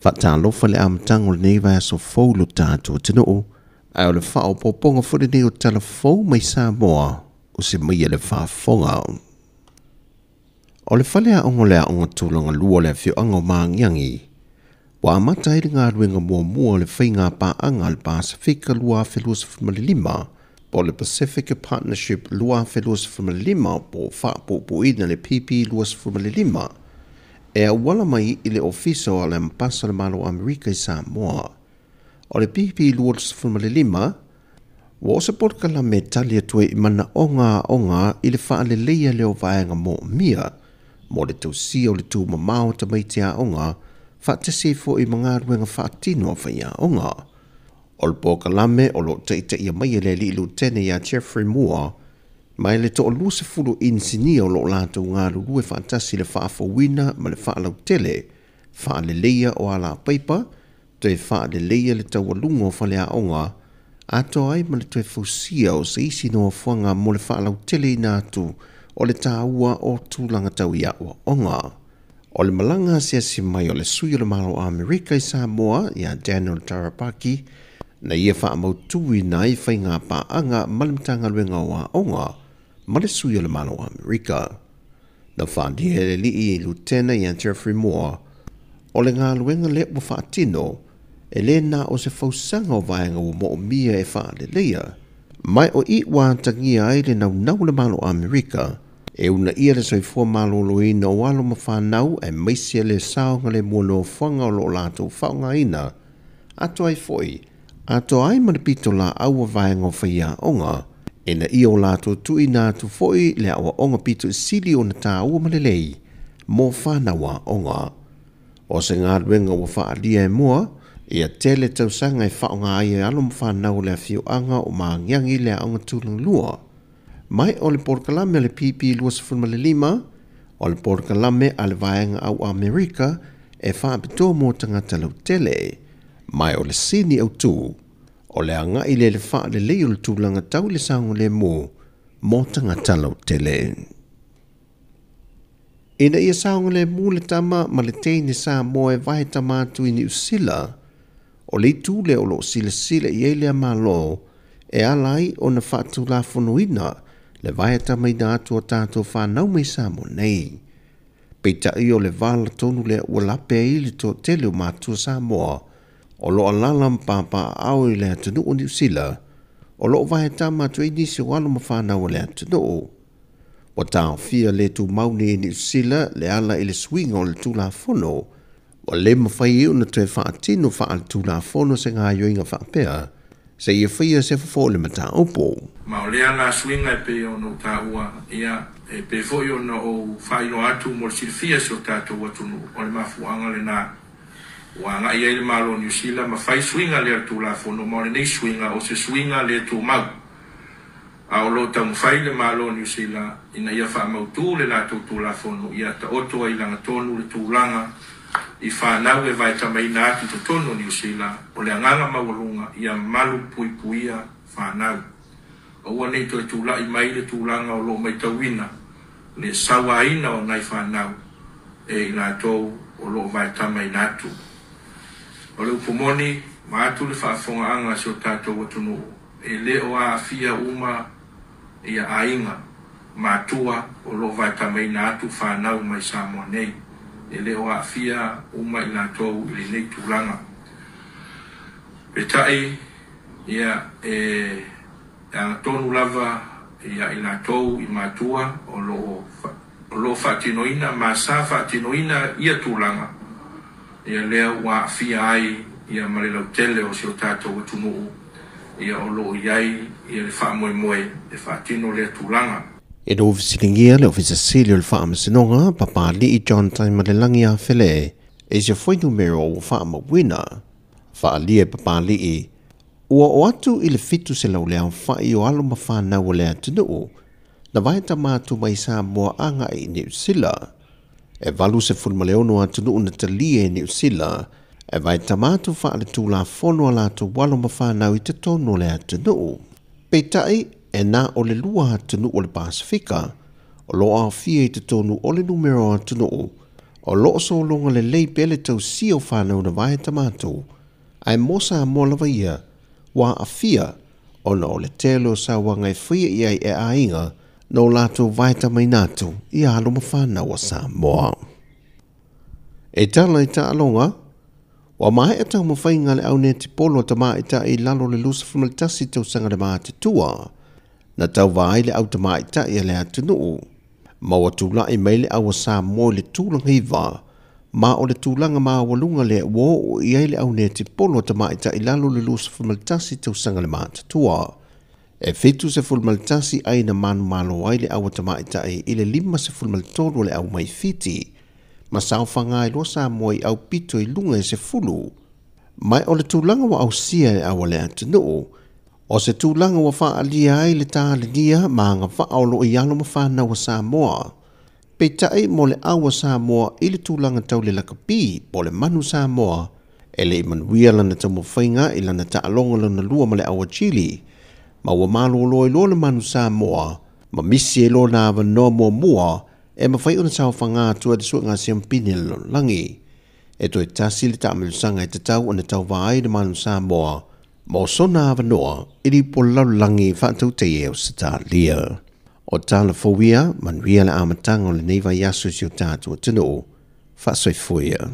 Whaatalofa le amatanga o le nei vai so fou lo tātou tino ai o le whao poponga fure nei o tala fou mai Samoa o se mai le whaafonga. O le whale a ongo lea onga tūlanga lua le whio anga o maangiangi. Wa amata i ngā ruenga mua le whainga pa anga le Pasifika lua whelus whamalilima po le Pacific Partnership lua whelus whamalilima po whaapopo ina le PP lua whamalilima. E a wala mai i le ofiso a le mpasa le malo Amerika i Samoa. O le PP lua whamalilima, wa osa porka la me tali atue i mana onga i le wha le leia leo vaenga mo mia, mo le tausia o le tū mamao ta mai tia onga, wha te sefo i mga ruenga wha tino a whaia onga. O le porka lame o lo teita ia mai le li lutene ia Jeffrey Moore, mai le to lusa fulu insinia o lo lato ngā rurue whaatasi le whaafawina ma le whaalau tele, wha le leia o ala paipa, te wha le leia le tawalunga o whalea onga, ato ai ma le toe fausia o se isi noa whanga mo le whaalau tele i nātu o le tāua o tūlanga tau ia o onga. O le malanga si mai o le sui o le malo Amerika i Samoa, ia Daniel Tarapaki, na ia wha mautui na i whainga pa anga malimtanga luenga o onga, ma le sui o le malo Amerika. Na whandia le li i lutena i Jeffrey Moore, o le ngā luenga le o whaatino, e le na o se fausanga o vaenga o mo o mia e wha le leia. Mai o i wā tangia ai le nau le malo Amerika, e una ia le soifua malo loina o alo ma whanau e maisia le saonga le mono whanga o lo lato whaunga ina. Ato ai foi, ato ai manipito la aua vaenga o whaia onga, e na ia o lato tui nātu foi le awa onga pito sili o na tā ua malelei, mo whanawa onga. O se ngā ruenga o whaalia e mua, ia tele tausanga e whaonga ai e alo ma whanau le whio anga o maangiangi le aonga tūlang lua. Mai o le porkalame le PP lua whamalilima, o le porkalame a le vaenga au Amerika e whaapito mo tangata lau tele. Mai o le sini au tū, o le anga i le wha le leo le tūlanga tau le saunga le mo tangata lau tele. Ina ia saunga le le tama ma le teine sa mo e vahe tamatu i New Zealand, o le tūle o lo sila i eilea malo, e alai o na whaatu la whanuina, le vahe tamai na atua tātou whanau mai sa mo nei. Peita i o le vala tonu le ua lape i le to tele o mātua sa moa, o lo alalam papa au i le atunu o New Zealand, o lo vahe tamatu i nisi o alo ma whanau le atunu o. O tāo fia le tu mauni i New Zealand le ala i le swinga o le tūla whono, o le mawhai iu na tue whaatino wha al tūla whono se ngā yoinga whaapea, se ia whaia se whafo le mata opo. Ma o lea la swinga e pe o no tā ua, ia e pe fo i o na o whaino atu mo le silfia se o tātou atunu, o le mafuanga le nā. Wa nga ia le malo New Zealand ma whai swinga le tūla whono, ma o le nei swinga o se swinga le tū mau. A o lo tamu whai le malo New Zealand, ina ia wha mautu le la tūla whono, ia ta otoa i langa tonu le tūlanga, i whanau e vai tamai nātu to tono New Zealand, o le anganga mawalunga, ia malu puipuia whanau. O ua nei to e tūla i mai le tūlanga o lo mai tawina, le sawa ina o nai whanau, e i la tō o lo vai tamai nātu. O le upomoni, maatu le whaafonga anga se o tātou atunu, e le o a fia uma ia ainga, mātua o lo vai tamai nātu whanau mai Samoa nei. E le o a fia uma i la tōu i le nei tūlanga. Petai, ia ang tonu lava ia i la tōu i mātua o lo whaatinoina, ma sa whaatinoina ia tūlanga. Ia lea wa fia ai, ia marilau tele o si o tātou atunuu, ia o lo iai, ia le wha moe, e whaatino lea tūlanga. E do visilingia le ofisa sili o le wha amasinonga, papa li i John Taima le langi a whele, e se foi numero o wha amawina. Wha li e papa li i, ua o atu i le fitu se lau lea wha i o alo ma whanau o lea tunu, na vaita mātu mai sa mua anga i New Zealand. E valu se fulma leono a tunu na talia i New Zealand, e vaita mātu wha ale tūla whono ala tu walo ma whanau i te tono lea tunu. Peitai, e nā o le lua tunu o le Pasifika, o lo a fia i te tonu o le numero a tunu, o loo so longa le lei pele tau sio whanau na vai tamatu, ai mosa mo lava ia, wa a fia, o na o le telo sa wangai fia ia e ainga, no lato vai tamai natu, i alo ma whanau a Samoa. E tala i ta alonga, wa mai e tau mawhainga le au ne te polo ta maa i ta i lalo le lusa fumaltasi tau sanga le maa te tua, na tau vai le au ta maa i ta i le atu nuu. Ma wa tula i meile au a Samoa le tūlanga hiva, ma o le tūlanga maa walunga le wo o i eile au ne te polo ta maa i ta i lalo le lusa fumaltasi tau sanga le maa te tua. E fitu se fumaltasi ai na manu malo ai le au ta maa i ta i le lima se fumaltolo le au mai fiti, ma sao whangai loa Samoa i au pito i lunga e se fulu. Mai o le tūlanga wa au sia e awa le atu nuu, o se tūlanga wa wha alia ai le tā le nia ma nga wha aolo i alo ma whanau wa Samoa. Pei tai mo le awa Samoa i le tūlanga tau le lakapi po le manu Samoa, e le imanuia lana tau mo whainga i lana ta alonga lana lua ma le awa Chile, ma wa malo loa i loa le manu Samoa, ma misi e loa na awa noa mua mua, e mawhai ona sao whanga tua de sua ngā siampini le langi. E toi tasi le ta amilusanga e te tau o ne tau vai le manu Samoa, ma o sona awa noa, iri po lau langi whaatau te eo sa tā lia. O tāla fawia, manuia le amatanga o le neiva yasu si o tātua tino, whaasoi fuia.